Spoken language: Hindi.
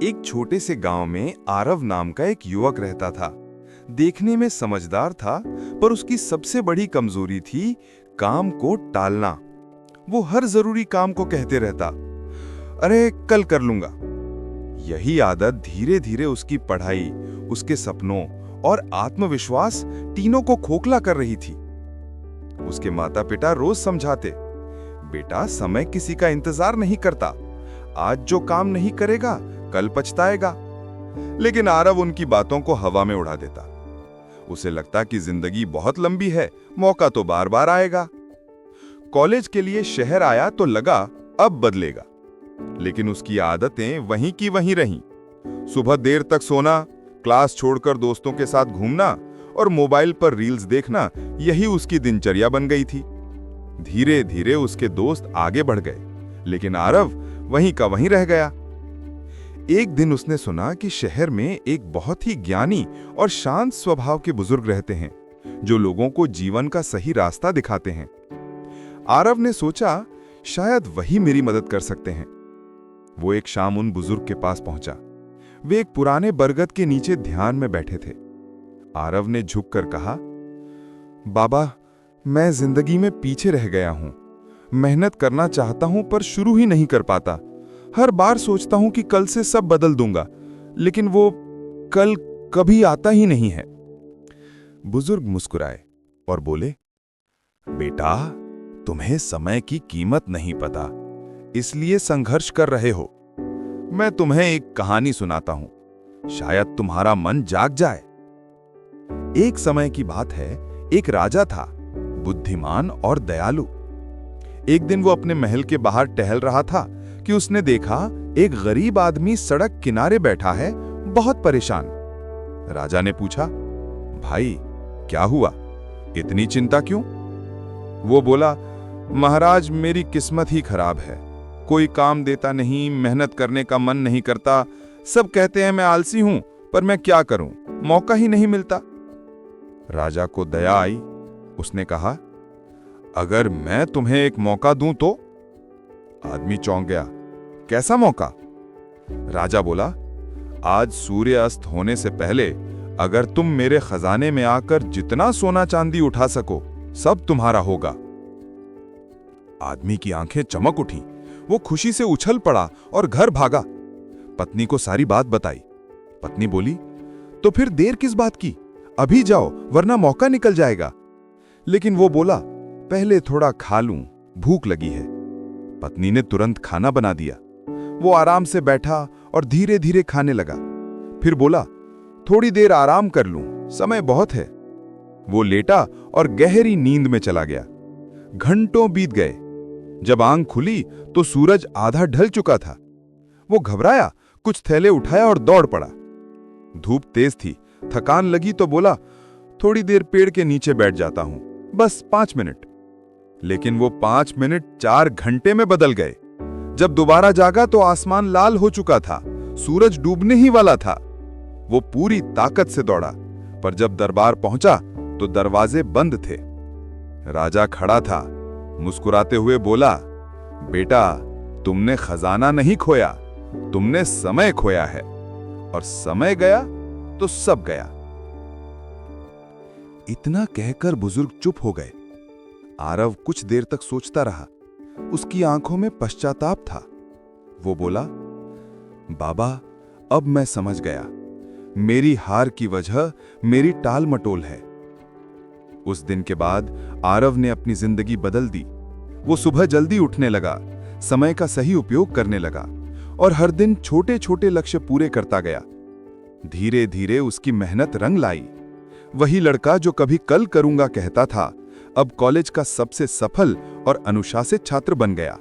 एक छोटे से गांव में आरव नाम का एक युवक रहता था। देखने में समझदार था, पर उसकी सबसे बड़ी कमजोरी थी काम को टालना। वो हर जरूरी काम को कहते रहता, अरे कल कर लूंगा। यही आदत धीरे धीरे उसकी पढ़ाई, उसके सपनों और आत्मविश्वास तीनों को खोखला कर रही थी। उसके माता पिता रोज समझाते, बेटा समय किसी का इंतजार नहीं करता, आज जो काम नहीं करेगा कल पछताएगा। लेकिन आरव उनकी बातों को हवा में उड़ा देता। उसे लगता कि जिंदगी बहुत लंबी है, मौका तो बार बार आएगा। कॉलेज के लिए शहर आया तो लगा अब बदलेगा, लेकिन उसकी आदतें वहीं की वहीं रहीं। सुबह देर तक सोना, क्लास छोड़कर दोस्तों के साथ घूमना और मोबाइल पर रील्स देखना, यही उसकी दिनचर्या बन गई थी। धीरे धीरे उसके दोस्त आगे बढ़ गए, लेकिन आरव वहीं का वहीं रह गया। एक दिन उसने सुना कि शहर में एक बहुत ही ज्ञानी और शांत स्वभाव के बुजुर्ग रहते हैं, जो लोगों को जीवन का सही रास्ता दिखाते हैं। आरव ने सोचा, शायद वही मेरी मदद कर सकते हैं। वो एक शाम उन बुजुर्ग के पास पहुंचा। वे एक पुराने बरगद के नीचे ध्यान में बैठे थे। आरव ने झुककर कहा, बाबा, मैं जिंदगी में पीछे रह गया हूं। मेहनत करना चाहता हूं पर शुरू ही नहीं कर पाता। हर बार सोचता हूं कि कल से सब बदल दूंगा, लेकिन वो कल कभी आता ही नहीं है। बुजुर्ग मुस्कुराए और बोले, बेटा, तुम्हें समय की कीमत नहीं पता, इसलिए संघर्ष कर रहे हो। मैं तुम्हें एक कहानी सुनाता हूं, शायद तुम्हारा मन जाग जाए। एक समय की बात है, एक राजा था, बुद्धिमान और दयालु। एक दिन वो अपने महल के बाहर टहल रहा था कि उसने देखा एक गरीब आदमी सड़क किनारे बैठा है, बहुत परेशान। राजा ने पूछा, भाई क्या हुआ, इतनी चिंता क्यों? वो बोला, महाराज, मेरी किस्मत ही खराब है। कोई काम देता नहीं, मेहनत करने का मन नहीं करता। सब कहते हैं मैं आलसी हूं, पर मैं क्या करूं, मौका ही नहीं मिलता। राजा को दया आई। उसने कहा, अगर मैं तुम्हें एक मौका दूं तो? आदमी चौंक गया, कैसा मौका? राजा बोला, आज सूर्य अस्त होने से पहले अगर तुम मेरे खजाने में आकर जितना सोना चांदी उठा सको, सब तुम्हारा होगा। आदमी की आंखें चमक उठी। वो खुशी से उछल पड़ा और घर भागा। पत्नी को सारी बात बताई। पत्नी बोली, तो फिर देर किस बात की, अभी जाओ वरना मौका निकल जाएगा। लेकिन वो बोला, पहले थोड़ा खा लूं, भूख लगी है। पत्नी ने तुरंत खाना बना दिया। वो आराम से बैठा और धीरे धीरे खाने लगा। फिर बोला, थोड़ी देर आराम कर लूं, समय बहुत है। वो लेटा और गहरी नींद में चला गया। घंटों बीत गए। जब आंख खुली तो सूरज आधा ढल चुका था। वो घबराया, कुछ थैले उठाया और दौड़ पड़ा। धूप तेज थी, थकान लगी तो बोला, थोड़ी देर पेड़ के नीचे बैठ जाता हूं, बस 5 मिनट। लेकिन वो 5 मिनट 4 घंटे में बदल गए। जब दोबारा जागा तो आसमान लाल हो चुका था, सूरज डूबने ही वाला था। वो पूरी ताकत से दौड़ा, पर जब दरबार पहुंचा तो दरवाजे बंद थे। राजा खड़ा था, मुस्कुराते हुए बोला, बेटा, तुमने खजाना नहीं खोया, तुमने समय खोया है, और समय गया तो सब गया। इतना कहकर बुजुर्ग चुप हो गए। आरव कुछ देर तक सोचता रहा। उसकी आंखों में पश्चाताप था। वो बोला, बाबा, अब मैं समझ गया, मेरी हार की वजह मेरी टाल मटोल है। उस दिन के बाद आरव ने अपनी जिंदगी बदल दी। वो सुबह जल्दी उठने लगा, समय का सही उपयोग करने लगा और हर दिन छोटे छोटे लक्ष्य पूरे करता गया। धीरे धीरे उसकी मेहनत रंग लाई। वही लड़का जो कभी कल करूंगा कहता था, अब कॉलेज का सबसे सफल और अनुशासित छात्र बन गया।